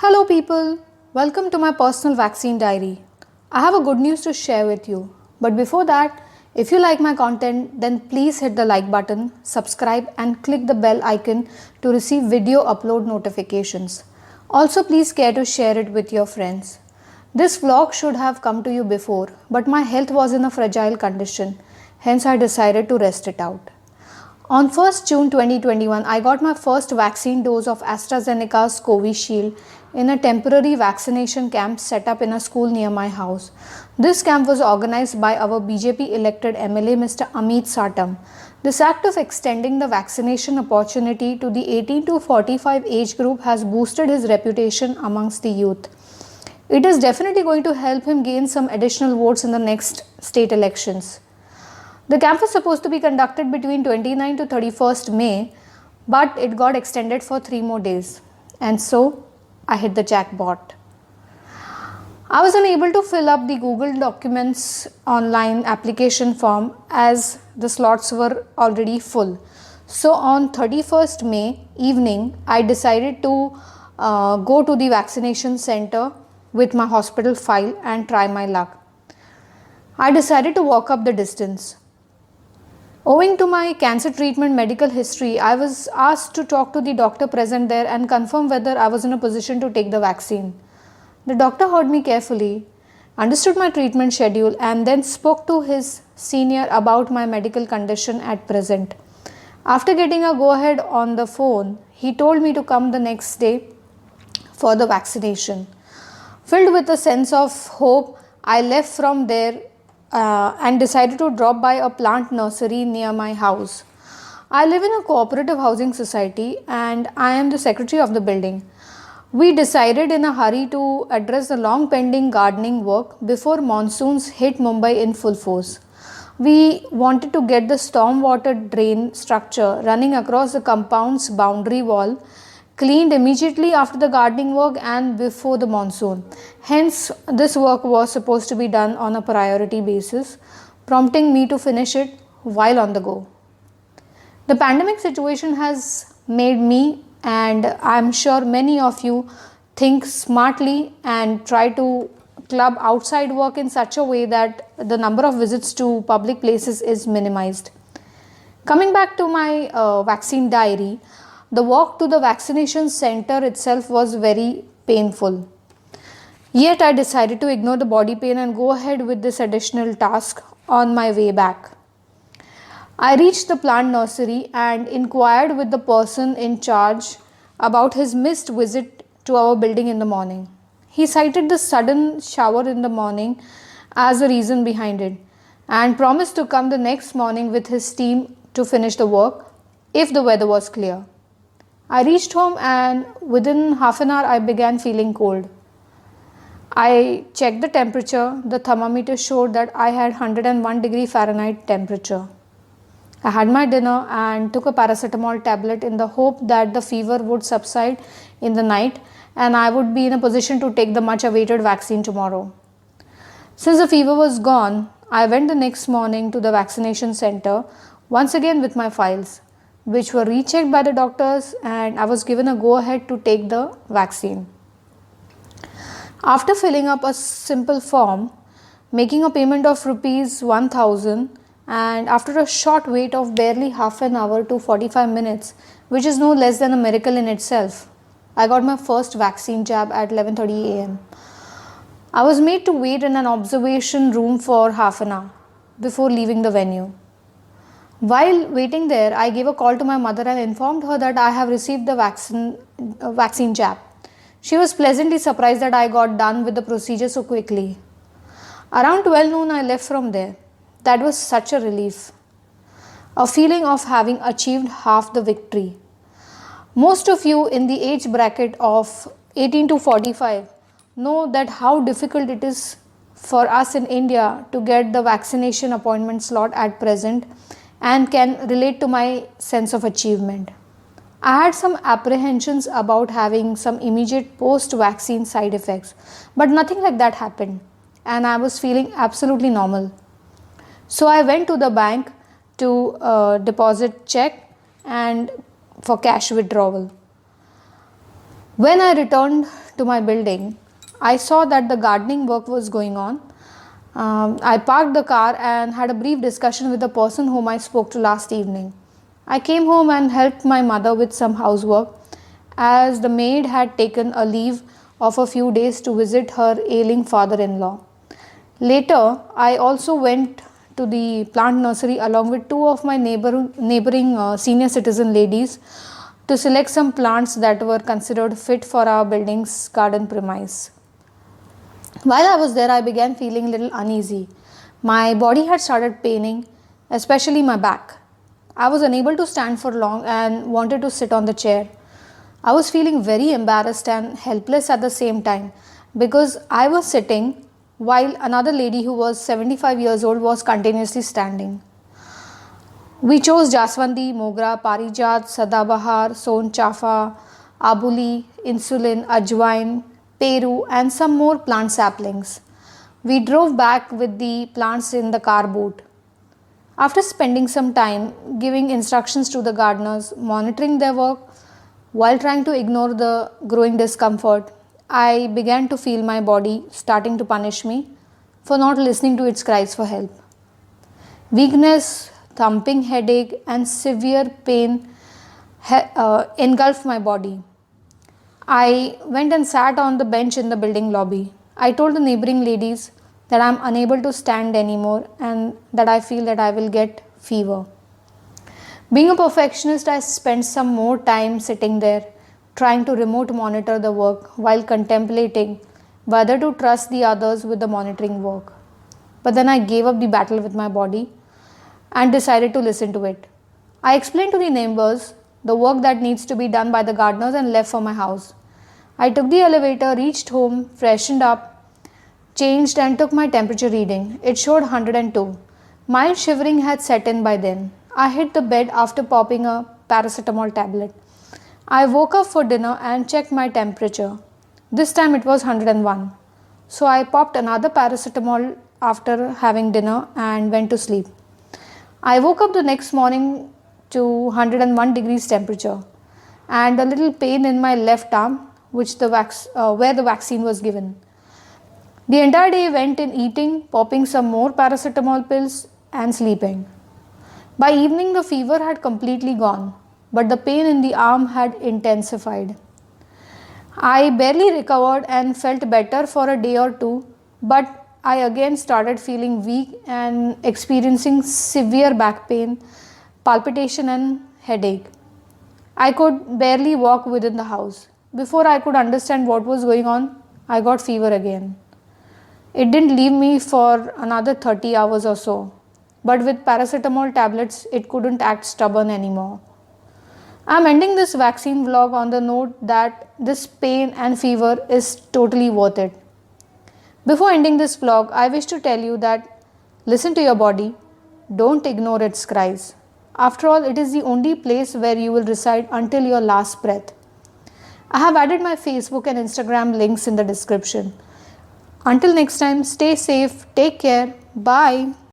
Hello, people. Welcome to my personal vaccine diary. I have a good news to share with you. But before that, if you like my content, then please hit the like button, subscribe, and click the bell icon to receive video upload notifications. Also, please care to share it with your friends. This vlog should have come to you before, but my health was in a fragile condition, hence, I decided to rest it out. On 1st June 2021, I got my first vaccine dose of AstraZeneca's Covishield in a temporary vaccination camp set up in a school near my house. This camp was organized by our BJP elected MLA Mr. Amit Satam. This act of extending the vaccination opportunity to the 18 to 45 age group has boosted his reputation amongst the youth. It is definitely going to help him gain some additional votes in the next state elections. The camp was supposed to be conducted between 29 to 31st May, but it got extended for 3 more days. And so, I hit the jackpot. I was unable to fill up the Google Documents online application form as the slots were already full. So, on 31st May evening, I decided to go to the vaccination center with my hospital file and try my luck. I decided to walk up the distance. Owing to my cancer treatment medical history, I was asked to talk to the doctor present there and confirm whether I was in a position to take the vaccine. The doctor heard me carefully, understood my treatment schedule, and then spoke to his senior about my medical condition at present. After getting a go-ahead on the phone, he told me to come the next day for the vaccination. Filled with a sense of hope, I left from there and decided to drop by a plant nursery near my house. I live in a cooperative housing society and I am the secretary of the building. We decided in a hurry to address the long pending gardening work before monsoons hit Mumbai in full force. We wanted to get the stormwater drain structure running across the compound's boundary wall cleaned immediately after the gardening work and before the monsoon. Hence, this work was supposed to be done on a priority basis, prompting me to finish it while on the go. The pandemic situation has made me, and I'm sure many of you, think smartly and try to club outside work in such a way that the number of visits to public places is minimized. Coming back to my vaccine diary, the walk to the vaccination center itself was very painful. Yet I decided to ignore the body pain and go ahead with this additional task on my way back. I reached the plant nursery and inquired with the person in charge about his missed visit to our building in the morning. He cited the sudden shower in the morning as a reason behind it and promised to come the next morning with his team to finish the work if the weather was clear. I reached home and within half an hour I began feeling cold. I checked the temperature. The thermometer showed that I had 101 degree Fahrenheit temperature. I had my dinner and took a paracetamol tablet in the hope that the fever would subside in the night and I would be in a position to take the much awaited vaccine tomorrow. Since the fever was gone, I went the next morning to the vaccination center once again with my files, which were rechecked by the doctors, and I was given a go-ahead to take the vaccine. After filling up a simple form, making a payment of rupees 1000, and after a short wait of barely half an hour to 45 minutes, which is no less than a miracle in itself, I got my first vaccine jab at 11:30 am. I was made to wait in an observation room for half an hour before leaving the venue. While waiting there, I gave a call to my mother and informed her that I have received the vaccine jab. She was pleasantly surprised that I got done with the procedure so quickly. Around 12 noon, I left from there. That was such a relief. A feeling of having achieved half the victory. Most of you in the age bracket of 18 to 45 know that how difficult it is for us in India to get the vaccination appointment slot at present, and can relate to my sense of achievement. I had some apprehensions about having some immediate post-vaccine side effects, but nothing like that happened and I was feeling absolutely normal. So I went to the bank to deposit check and for cash withdrawal. When I returned to my building, I saw that the gardening work was going on. I parked the car and had a brief discussion with the person whom I spoke to last evening. I came home and helped my mother with some housework as the maid had taken a leave of a few days to visit her ailing father in law. Later, I also went to the plant nursery along with two of my neighboring senior citizen ladies to select some plants that were considered fit for our building's garden premise. While I was there, I began feeling a little uneasy. My body had started paining, especially my back. I was unable to stand for long and wanted to sit on the chair. I was feeling very embarrassed and helpless at the same time because I was sitting while another lady who was 75 years old was continuously standing. We chose Jaswandi, Mogra, Parijat, Sadabahar, Son Chafa, Abuli, Insulin, Ajwain, Peru, and some more plant saplings. We drove back with the plants in the car boot. After spending some time giving instructions to the gardeners, monitoring their work, while trying to ignore the growing discomfort, I began to feel my body starting to punish me for not listening to its cries for help. Weakness, thumping headache, and severe pain engulfed my body. I went and sat on the bench in the building lobby. I told the neighboring ladies that I am unable to stand anymore and that I feel that I will get fever. Being a perfectionist, I spent some more time sitting there, trying to remote monitor the work while contemplating whether to trust the others with the monitoring work. But then I gave up the battle with my body and decided to listen to it. I explained to the neighbors the work that needs to be done by the gardeners and left for my house. I took the elevator, reached home, freshened up, changed and took my temperature reading. It showed 102. Mild shivering had set in by then. I hit the bed after popping a paracetamol tablet. I woke up for dinner and checked my temperature. This time it was 101. So I popped another paracetamol after having dinner and went to sleep. I woke up the next morning to 101 degrees temperature and a little pain in my left arm where the vaccine was given. The entire day went in eating, popping some more paracetamol pills and sleeping. By evening the fever had completely gone, but the pain in the arm had intensified. I barely recovered and felt better for a day or two, but I again started feeling weak and experiencing severe back pain, palpitation and headache. I could barely walk within the house. Before I could understand what was going on, I got fever again. It didn't leave me for another 30 hours or so, but with paracetamol tablets, it couldn't act stubborn anymore. I'm ending this vaccine vlog on the note that this pain and fever is totally worth it. Before ending this vlog, I wish to tell you that listen to your body, don't ignore its cries. After all, it is the only place where you will reside until your last breath. I have added my Facebook and Instagram links in the description. Until next time, stay safe, take care, bye.